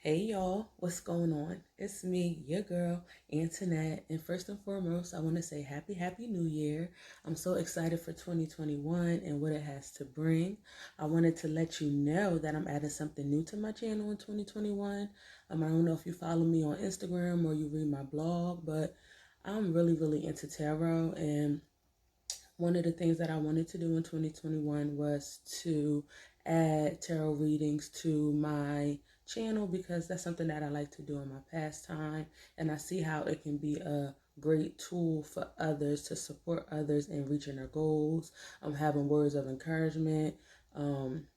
Hey y'all, what's going on? It's me, your girl, Antoinette. And first and foremost, I want to say happy New Year. I'm so excited for 2021 and what it has to bring. I wanted to let you know that I'm adding something new to my channel in 2021. I don't know if you follow me on Instagram or you read my blog, but I'm really into tarot. And one of the things that I wanted to do in 2021 was to add tarot readings to my channel because that's something that I like to do in my pastime, and I see how it can be a great tool for others to support others in reaching their goals, having words of encouragement, um,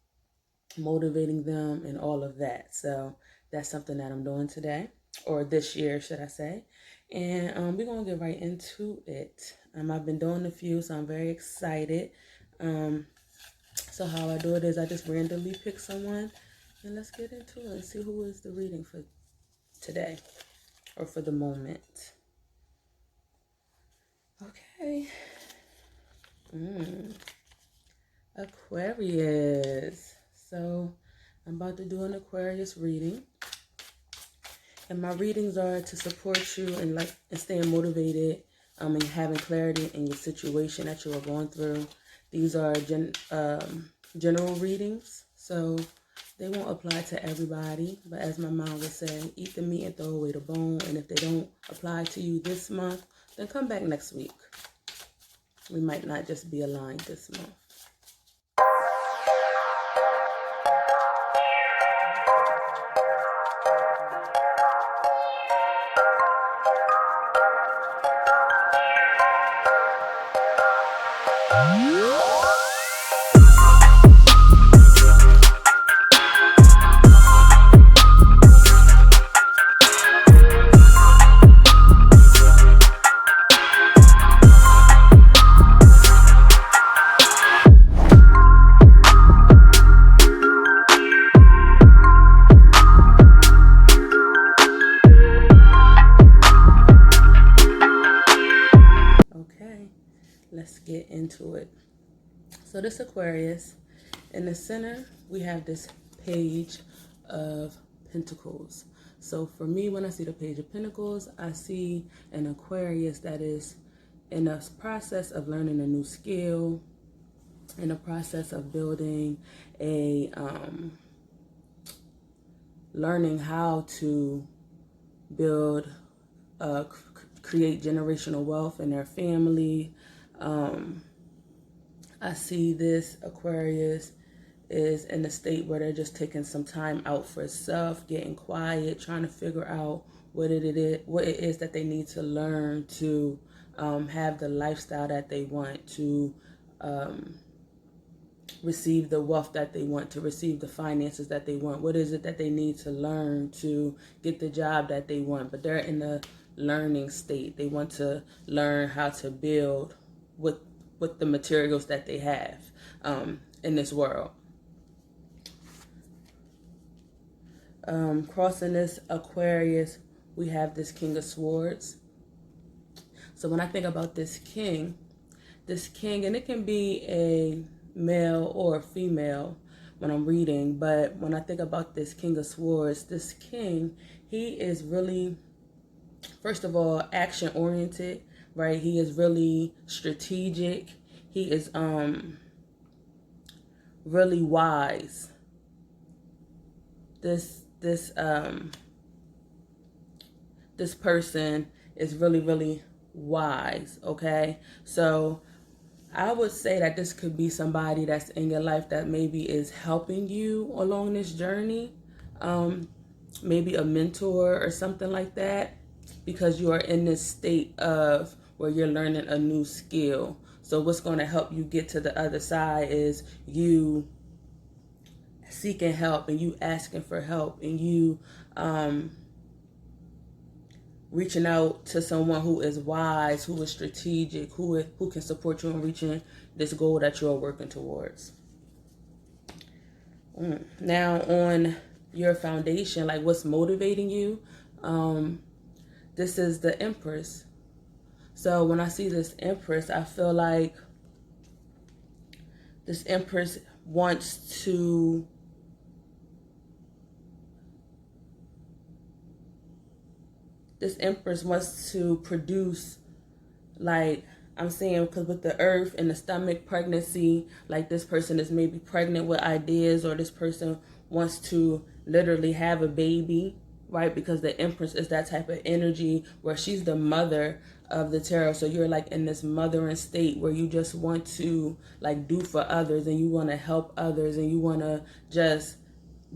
motivating them, and all of that. So that's something that I'm doing today, or this year, should I say. And we're going to get right into it. I've been doing a few, so I'm very excited. So how I do it is I just randomly pick someone, and let's get into it and see who is the reading for today, or for the moment. Okay. Aquarius. So I'm about to do an Aquarius reading. And my readings are to support you and staying motivated, and having clarity in your situation that you are going through. These are general readings, so they won't apply to everybody. But as my mom would say, eat the meat and throw away the bone. And if they don't apply to you this month, then come back next week. We might not just be aligned this month. Okay, let's get into it. So this Aquarius, in the center, we have this page of Pentacles. So for me, when I see the page of Pentacles, I see an Aquarius that is in a process of learning a new skill, in a process of building a, learning how to build, create generational wealth in their family. I see this Aquarius is in a state where they're just taking some time out for self, getting quiet, trying to figure out what it is that they need to learn to have the lifestyle that they want, to receive the wealth that they want, to receive the finances that they want. What is it that they need to learn to get the job that they want? But they're in a learning state. They want to learn how to build with the materials that they have in this world. Crossing this Aquarius, we have this King of Swords. So when I think about this king, and it can be a male or a female when I'm reading, but when I think about this King of Swords, this king, he is really, first of all, action oriented, right? He is really strategic. He is really wise. This person is really wise, okay? So I would say that this could be somebody that's in your life that maybe is helping you along this journey, maybe a mentor or something like that, because you are in this state of where you're learning a new skill. So what's going to help you get to the other side is you seeking help, and you asking for help, and you reaching out to someone who is wise, who is strategic, who can support you in reaching this goal that you're working towards. Now, on your foundation, like what's motivating you, this is the Empress. So when I see this Empress, I feel like this Empress wants to this Empress wants to produce, like I'm saying, because with the earth and the stomach pregnancy, like this person is maybe pregnant with ideas, or this person wants to literally have a baby, right? Because the Empress is that type of energy where she's the mother of the tarot. So you're like in this mothering state where you just want to like do for others, and you want to help others, and you want to just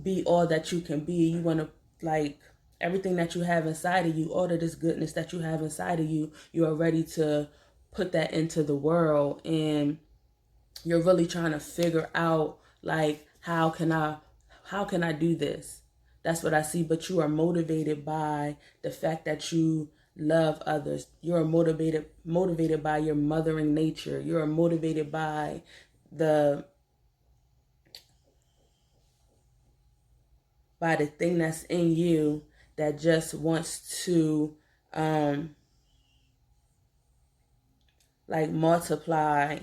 be all that you can be. You want to like everything that you have inside of you, all of this goodness that you have inside of you, you are ready to put that into the world. And you're really trying to figure out like how can I do this? That's what I see. But you are motivated by the fact that you love others. You're motivated by your mothering nature. You're motivated by the thing that's in you that just wants to like multiply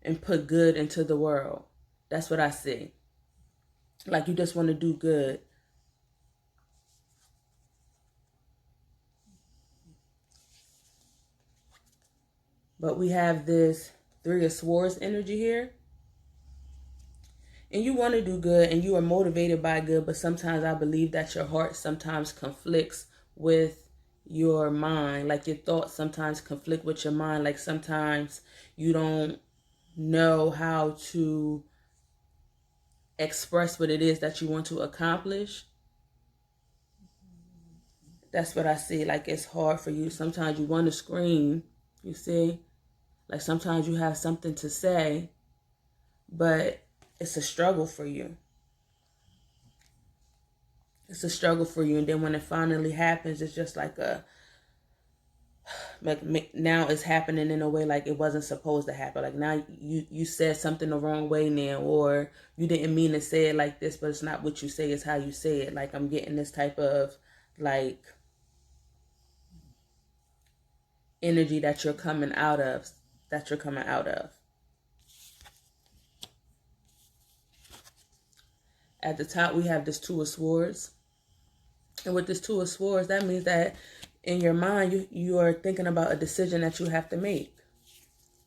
and put good into the world. That's what I see. Like you just want to do good. But we have this Three of Swords energy here. And you want to do good, and you are motivated by good, but sometimes I believe that your heart sometimes conflicts with your mind. Like your thoughts sometimes conflict with your mind. Like sometimes you don't know how to express what it is that you want to accomplish. That's what I see. Like it's hard for you. Sometimes you want to scream, you see? Like sometimes you have something to say, but it's a struggle for you. It's a struggle for you. And then when it finally happens, it's just like now it's happening in a way like it wasn't supposed to happen. Like now you said something the wrong way now, or you didn't mean to say it like this, but it's not what you say, it's how you say it. Like I'm getting this type of like energy that you're coming out of. At the top, we have this Two of Swords. And with this Two of Swords, that means that in your mind, you are thinking about a decision that you have to make.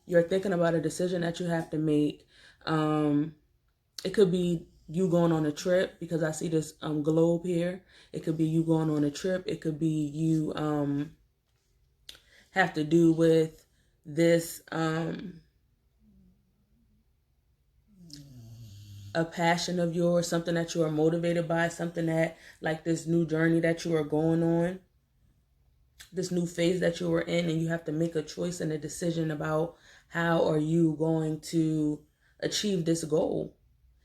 You're thinking about a decision that you have to make. It could be you going on a trip, because I see this globe here. It could be you going on a trip. It could be you have to do with this a passion of yours, something that you are motivated by, something that like this new journey that you are going on, this new phase that you are in, and you have to make a choice and a decision about how are you going to achieve this goal.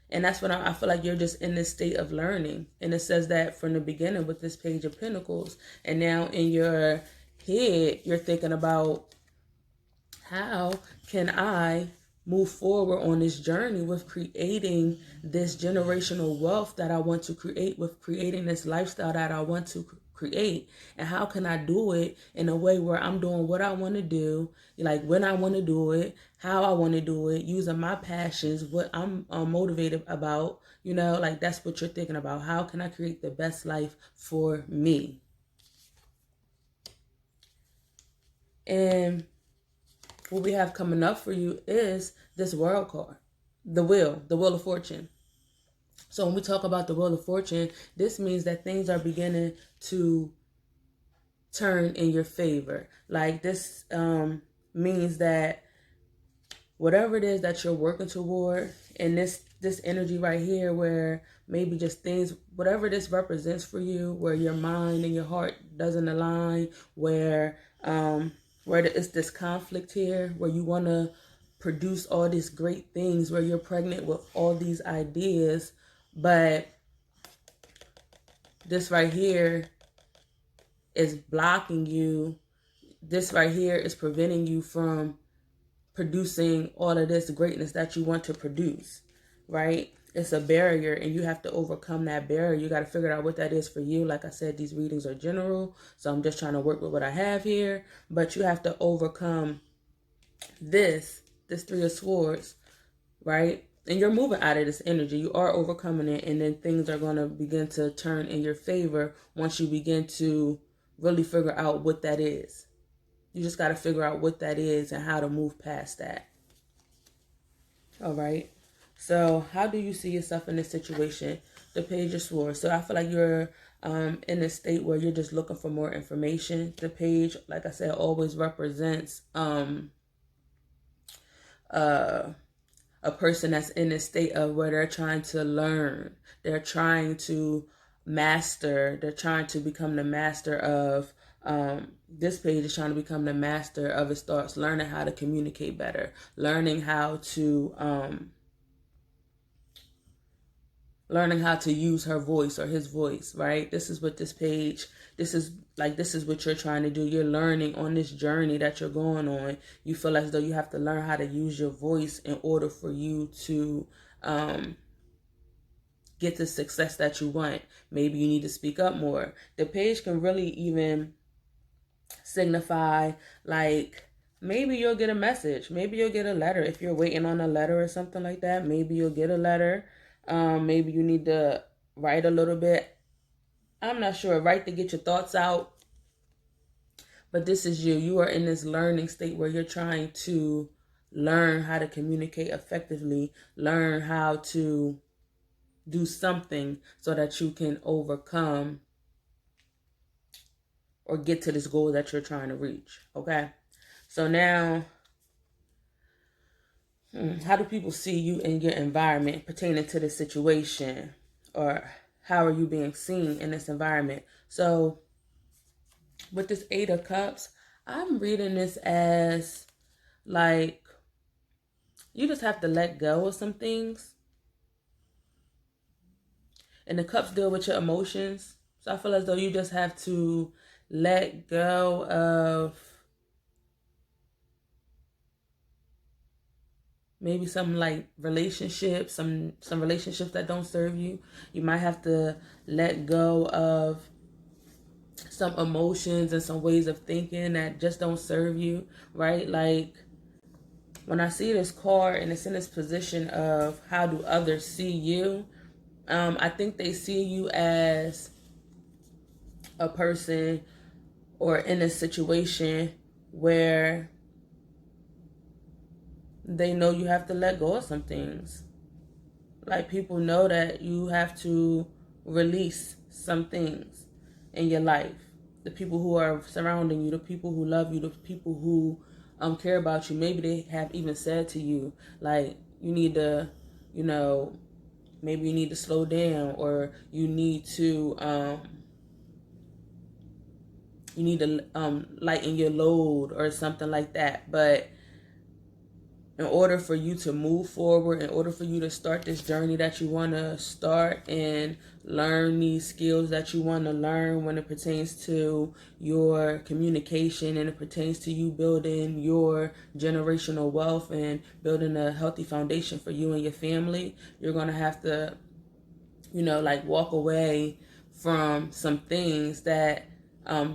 And that's when I feel like you're just in this state of learning. And it says that from the beginning with this Page of Pentacles. And now in your head, you're thinking about how can I move forward on this journey with creating this generational wealth that I want to create, with creating this lifestyle that I want to create. And how can I do it in a way where I'm doing what I want to do, like when I want to do it, how I want to do it, using my passions, what I'm motivated about, like that's what you're thinking about. How can I create the best life for me? And what we have coming up for you is this World card, the Wheel of Fortune. So when we talk about the Wheel of Fortune, this means that things are beginning to turn in your favor. Like this means that whatever it is that you're working toward, and this energy right here, where maybe just things, whatever this represents for you, where your mind and your heart doesn't align, where it's this conflict here, where you want to produce all these great things, where you're pregnant with all these ideas, but this right here is blocking you. This right here is preventing you from producing all of this greatness that you want to produce, right? It's a barrier, and you have to overcome that barrier. You got to figure out what that is for you. Like I said, these readings are general, so I'm just trying to work with what I have here. But you have to overcome this Three of Swords, right? And you're moving out of this energy. You are overcoming it, and then things are going to begin to turn in your favor once you begin to really figure out what that is. You just got to figure out what that is and how to move past that. All right. So how do you see yourself in this situation? The Page of Swords. So I feel like you're in a state where you're just looking for more information. The Page, like I said, always represents a person that's in a state of where they're trying to learn. They're trying to master. They're trying to become the master of, this page is trying to become the master of its thoughts, learning how to communicate better, learning how to use her voice or his voice, right? This is what this page, this is what you're trying to do. You're learning on this journey that you're going on. You feel as though you have to learn how to use your voice in order for you to get the success that you want. Maybe you need to speak up more. The page can really even signify, like, maybe you'll get a message. Maybe you'll get a letter. If you're waiting on a letter or something like that, maybe you'll get a letter. Maybe you need to write a little bit. I'm not sure. Write to get your thoughts out. But this is you. You are in this learning state where you're trying to learn how to communicate effectively, learn how to do something so that you can overcome or get to this goal that you're trying to reach. Okay? So now, how do people see you in your environment pertaining to this situation? Or how are you being seen in this environment? So with this Eight of Cups, I'm reading this as like you just have to let go of some things. And the cups deal with your emotions. So I feel as though you just have to let go of maybe some like relationships, some relationships that don't serve you. You might have to let go of some emotions and some ways of thinking that just don't serve you, right? Like when I see this card and it's in this position of how do others see you, I think they see you as a person or in a situation where they know you have to let go of some things. Like people know that you have to release some things in your life. The people who are surrounding you, the people who love you, the people who care about you. Maybe they have even said to you, like, you need to, maybe you need to slow down, or you need to lighten your load or something like that. But in order for you to move forward, in order for you to start this journey that you want to start and learn these skills that you want to learn when it pertains to your communication and it pertains to you building your generational wealth and building a healthy foundation for you and your family, you're going to have to, walk away from some things that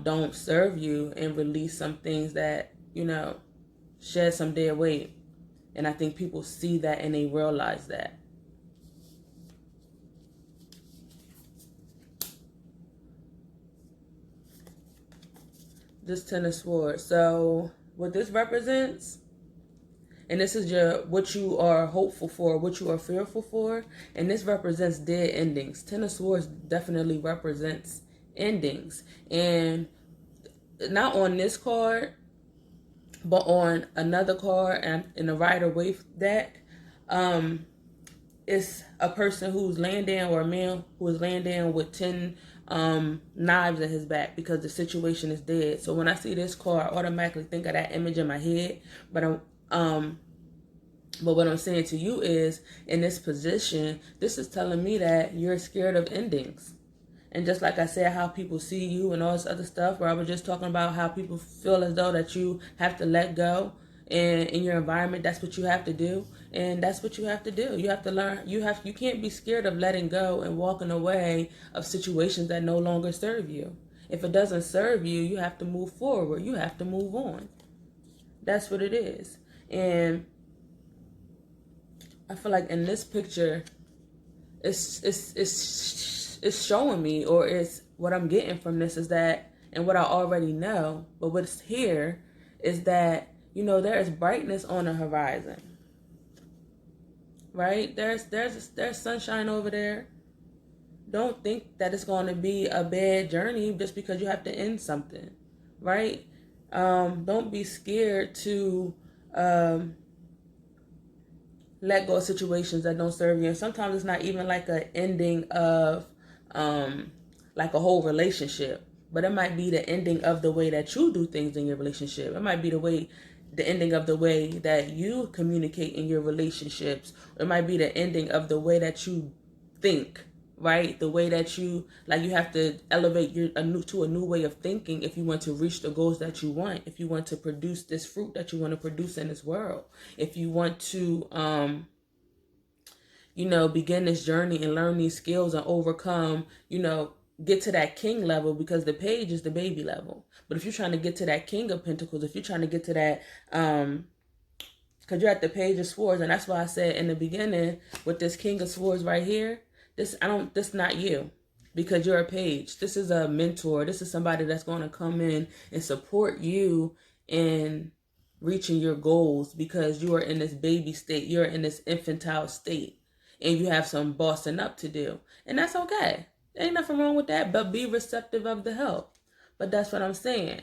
don't serve you and release some things that, shed some dead weight. And I think people see that and they realize that. This Ten of Swords. So what this represents, and this is what you are hopeful for, what you are fearful for, and this represents dead endings. Ten of Swords definitely represents endings. And not on this card, but on another card and in the Rider-Waite deck, it's a person who's laying down, or a man who is laying down with 10 knives in his back because the situation is dead. So when I see this card, I automatically think of that image in my head. But what I'm saying to you is, in this position, this is telling me that you're scared of endings. And just like I said, how people see you and all this other stuff, where I was just talking about how people feel as though that you have to let go. And in your environment, that's what you have to do. And that's what you have to do. You have to learn. You can't be scared of letting go and walking away of situations that no longer serve you. If it doesn't serve you, you have to move forward. You have to move on. That's what it is. And I feel like in this picture, it's showing me, or it's what I'm getting from this is that and what I already know. But what's here is that, there is brightness on the horizon, right? There's sunshine over there. Don't think that it's going to be a bad journey just because you have to end something, right? Don't be scared to um, let go of situations that don't serve you. And sometimes it's not even like an ending of like a whole relationship, but it might be the ending of the way that you do things in your relationship. It might be the ending of the way that you communicate in your relationships. It might be the ending of the way that you think, right? The way that you have to elevate to a new way of thinking if you want to reach the goals that you want, if you want to produce this fruit that you want to produce in this world, if you want to begin this journey and learn these skills and overcome, get to that king level, because the page is the baby level. But if you're trying to get to that king of pentacles, if you're trying to get to that because you're at the page of swords, and that's why I said in the beginning with this king of swords right here, this not you, because you're a page. This is a mentor. This is somebody that's going to come in and support you in reaching your goals, because you are in this baby state. You're in this infantile state, and you have some bossing up to do, and that's okay. Ain't nothing wrong with that, but be receptive of the help. But that's what I'm saying.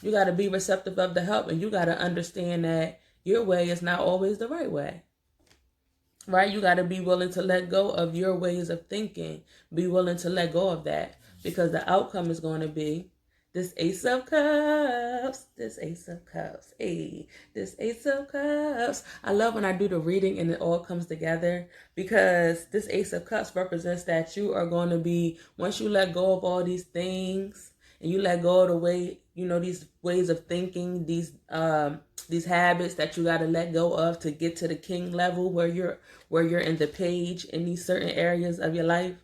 You got to be receptive of the help, and you got to understand that your way is not always the right way, right? You got to be willing to let go of your ways of thinking. Be willing to let go of that, because the outcome is going to be this Ace of Cups, this Ace of Cups, hey, this Ace of Cups. I love when I do the reading and it all comes together, because this Ace of Cups represents that you are going to be, once you let go of all these things and you let go of the way, these ways of thinking, these habits that you got to let go of to get to the king level where you're in the page in these certain areas of your life.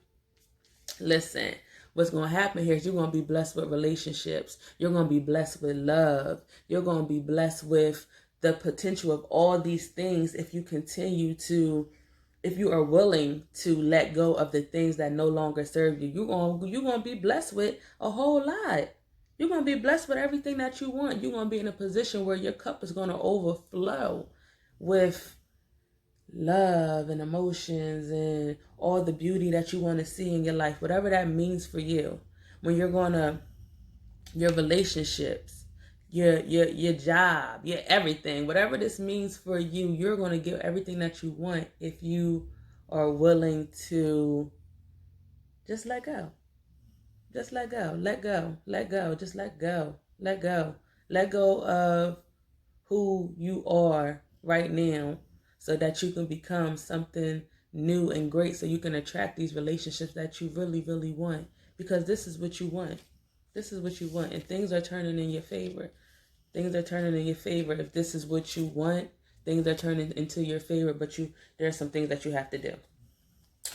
Listen, what's going to happen here is you're going to be blessed with relationships. You're going to be blessed with love. You're going to be blessed with the potential of all these things if you are willing to let go of the things that no longer serve you. You're going to be blessed with a whole lot. You're going to be blessed with everything that you want. You're going to be in a position where your cup is going to overflow with love and emotions and all the beauty that you want to see in your life, whatever that means for you. When you're going to your relationships, your job, your everything, whatever this means for you, you're going to get everything that you want if you are willing to just let go. Just let go. Let go. Let go. Just let go. Let go. Let go of who you are right now, so that you can become something new and great, so you can attract these relationships that you really, really want, because this is what you want. This is what you want, and things are turning in your favor. Things are turning in your favor. If this is what you want, things are turning into your favor, but there are some things that you have to do.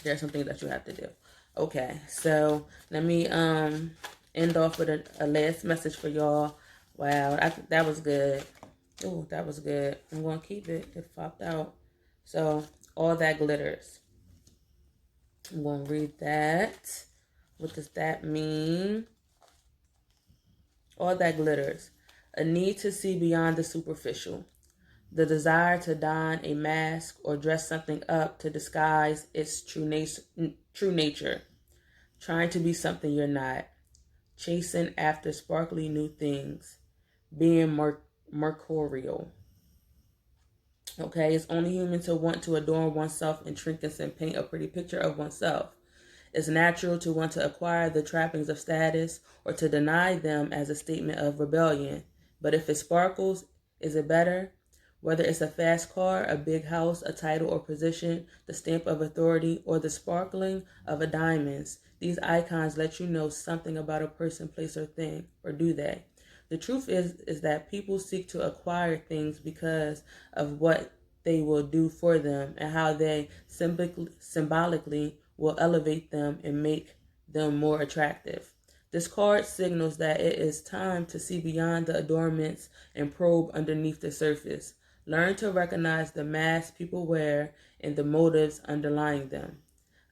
There are some things that you have to do. Okay, so let me end off with a last message for y'all. Wow, that was good. Oh, that was good. I'm going to keep it. It popped out. So, all that glitters. I'm going to read that. What does that mean? All that glitters. A need to see beyond the superficial. The desire to don a mask or dress something up to disguise its true nature. Trying to be something you're not. Chasing after sparkly new things. Being mercurial. Okay, it's only human to want to adorn oneself in trinkets and paint a pretty picture of oneself. It's natural to want to acquire the trappings of status or to deny them as a statement of rebellion. But if it sparkles, is it better? Whether it's a fast car, a big house, a title or position, the stamp of authority, or the sparkling of a diamonds, these icons let you know something about a person, place, or thing, or do they? The truth is that people seek to acquire things because of what they will do for them and how they symbolically will elevate them and make them more attractive. This card signals that it is time to see beyond the adornments and probe underneath the surface. Learn to recognize the masks people wear and the motives underlying them.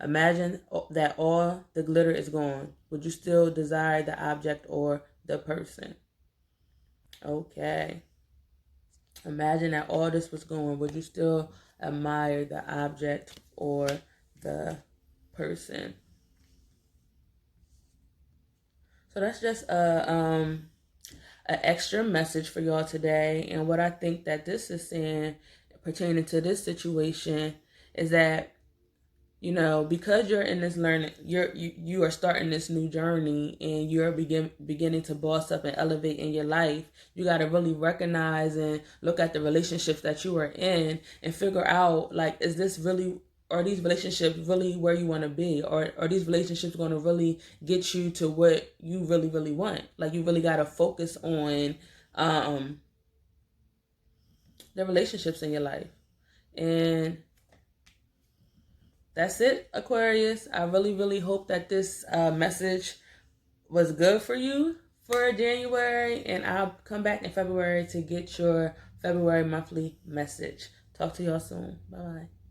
Imagine that all the glitter is gone. Would you still desire the object or the person. Okay. Imagine that all this was going. Would you still admire the object or the person? So that's just an extra message for y'all today. And what I think that this is saying pertaining to this situation is that, you know, because you're in this learning, you are starting this new journey, and you're beginning to boss up and elevate in your life. You got to really recognize and look at the relationships that you are in and figure out, like, is this really, are these relationships really where you want to be, or are these relationships going to really get you to what you really really want? Like, you really got to focus on the relationships in your life. And that's it, Aquarius. I really, really hope that this message was good for you for January. And I'll come back in February to get your February monthly message. Talk to y'all soon. Bye-bye.